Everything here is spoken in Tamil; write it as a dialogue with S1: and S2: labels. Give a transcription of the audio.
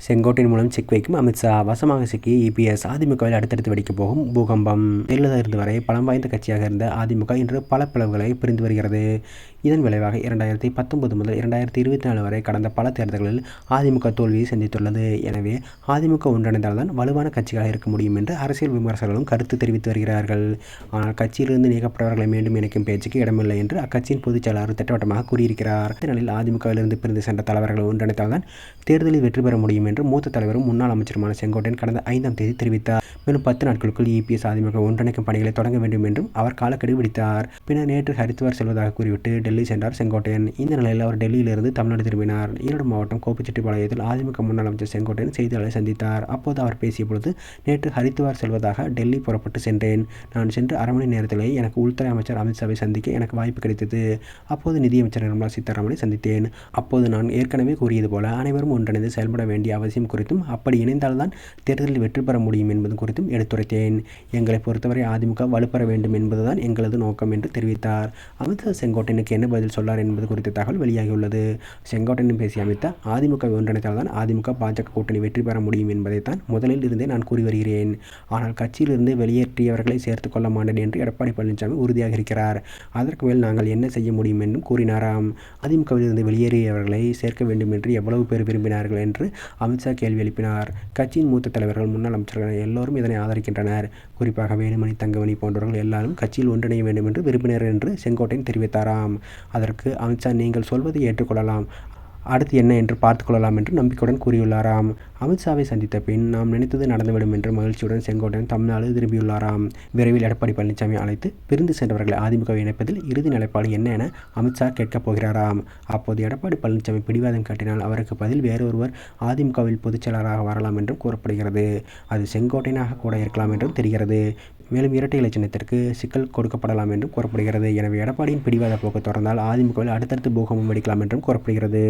S1: செங்கோட்டையின் மூலம் செக் வைக்கும் அமித்ஷா. வசமாக சிக்கிய இபிஎஸ். அதிமுகவில் அடுத்தடுத்து வெடிக்கப் போகும் பூகம்பம். ஜெயலலிதா இருந்து வரை பலம் வாய்ந்த கட்சியாக இருந்த அதிமுக இன்று பல பிளவுகளை பிரிந்து வருகிறது. இதன் விளைவாக 2019 முதல் 2024 வரை கடந்த பல தேர்தல்களில் அதிமுக தோல்வியை சந்தித்துள்ளது. எனவே அதிமுக ஒன்றிணைந்தால்தான் வலுவான கட்சியாக இருக்க முடியும் என்று அரசியல் விமர்சகர்களும் கருத்து தெரிவித்து வருகிறார்கள். ஆனால் கட்சியிலிருந்து நீக்கப்பட்டவர்களை மீண்டும் இணைக்கும் பேச்சுக்கு இடமில்லை என்று அக்கட்சியின் பொதுச் செயலாளர் திட்டவட்டமாக கூறியிருக்கிறார். இந்த நிலையில் அதிமுகவிலிருந்து பிரிந்து சென்ற தலைவர்களை ஒன்றிணைத்தால்தான் தேர்தலில் வெற்றி பெற முடியும் என்று மூத்த தலைவரும் முன்னாள் அமைச்சருமான செங்கோட்டையன் கடந்த 5ஆம் தேதி தெரிவித்தார். மேலும் 10 நாட்களுக்குள் இபிஎஸ் அதிமுக ஒன்றிணைக்கும் பணிகளை தொடங்க வேண்டும் என்றும் அவர் காலக்கெடு விதித்தார். பின்னர் நேற்று ஹரித்வார் செல்வதாக கூறிவிட்டு டெல்லி சென்றார் செங்கோட்டையன். இந்த நிலையில் அவர் டெல்லியிலிருந்து தமிழ்நாடு திரும்பினார். ஈரோடு மாவட்டம் கோபிச்செட்டிப்பாளையத்தில் அதிமுக முன்னாள் அமைச்சர் செங்கோட்டையன் செய்தியாளரை சந்தித்தார். அப்போது அவர் பேசிய பொழுது, நேற்று ஹரித்வார் செல்வதாக டெல்லி புறப்பட்டு சென்றேன். நான் சென்று அரை மணி நேரத்திலேயே எனக்கு உள்துறை அமைச்சர் அமித்ஷாவை சந்திக்க எனக்கு வாய்ப்பு கிடைத்தது. அப்போது நிதியமைச்சர் நிர்மலா சீதாராமனை சந்தித்தேன். அப்போது நான் ஏற்கனவே கூறியது போல அனைவரும் ஒன்றிணைந்து செயல்பட வேண்டிய அவசியம் குறித்தும் அப்படி இணைந்தால்தான் தேர்தலில் வெற்றி பெற முடியும் என்பது குறித்தும் எடுத்துரைத்தேன். எங்களை பொறுத்தவரை அதிமுக வலுப்பெற வேண்டும் என்பதுதான் எங்களது நோக்கம் என்று தெரிவித்தார். அமித்ஷா செங்கோட்டையனுக்கு என்ன பதில் சொல்லார் என்பது குறித்த தகவல் வெளியாகியுள்ளது. செங்கோட்டையன் பேசிய அமித்ஷா, அதிமுக ஒன்றிணைத்தால்தான் அதிமுக பாஜக கூட்டணி வெற்றி பெற முடியும் என்பதைத்தான் முதலில் இருந்தே நான் கூறி வருகிறேன். ஆனால் கட்சியிலிருந்து வெளியேற்றியவர்களை சேர்த்துக் கொள்ள மாட்டேன் என்று எடப்பாடி பழனிசாமி உறுதியாக இருக்கிறார். அதற்கு மேல் நாங்கள் என்ன செய்ய முடியும் என்றும் கூறினாராம். அதிமுகவிலிருந்து வெளியேறியவர்களை சேர்க்க வேண்டும் என்று எவ்வளவு பேர் விரும்பினார்கள் என்று அமித்ஷா கேள்வி எழுப்பினார். கட்சியின் மூத்த தலைவர்கள், முன்னாள் அமைச்சர்கள் எல்லோரும் இதனை ஆதரிக்கின்றனர். குறிப்பாக வேலுமணி, தங்கமணி போன்றவர்கள் எல்லாரும் கட்சியில் ஒன்றிணைய வேண்டும் என்று விரும்பினர் என்று செங்கோட்டையன் தெரிவித்தாராம். அதற்கு அமித்ஷா, நீங்கள் சொல்வதை ஏற்றுக்கொள்ளலாம், அடுத்து என்ன என்று பார்த்துக் கொள்ளலாம் என்று நம்பிக்கையுடன் கூறியுள்ளாராம். அமித்ஷாவை சந்தித்த பின் நாம் நினைத்தது நடந்துவிடும் என்று மகிழ்ச்சியுடன் செங்கோட்டையன் தமிழ்நாடு திரும்பியுள்ளாராம். விரைவில் எடப்பாடி பழனிசாமி அழைத்து பிரிந்து சென்றவர்களை அதிமுக இணைப்பதில் இறுதி நிலைப்பாடு என்ன என அமித்ஷா கேட்கப் போகிறாராம். அப்போது எடப்பாடி பழனிசாமி பிடிவாதம் காட்டினால் அவருக்கு பதில் வேறொருவர் அதிமுகவில் பொதுச் செயலாளராக வரலாம் என்றும் கூறப்படுகிறது. அது செங்கோட்டையனாக கூட இருக்கலாம் என்றும் தெரிகிறது. மேலும் இரட்டை இலை சின்னத்திற்கு சிக்கல் கொடுக்கப்படலாம் என்றும் கூறப்படுகிறது. எனவே எடப்பாடியின் பிடிவாத போக்கு தொடர்ந்தால் அதிமுகவில் அடுத்தடுத்து பூகம்பம் வெடிக்கலாம் என்றும் கூறப்படுகிறது.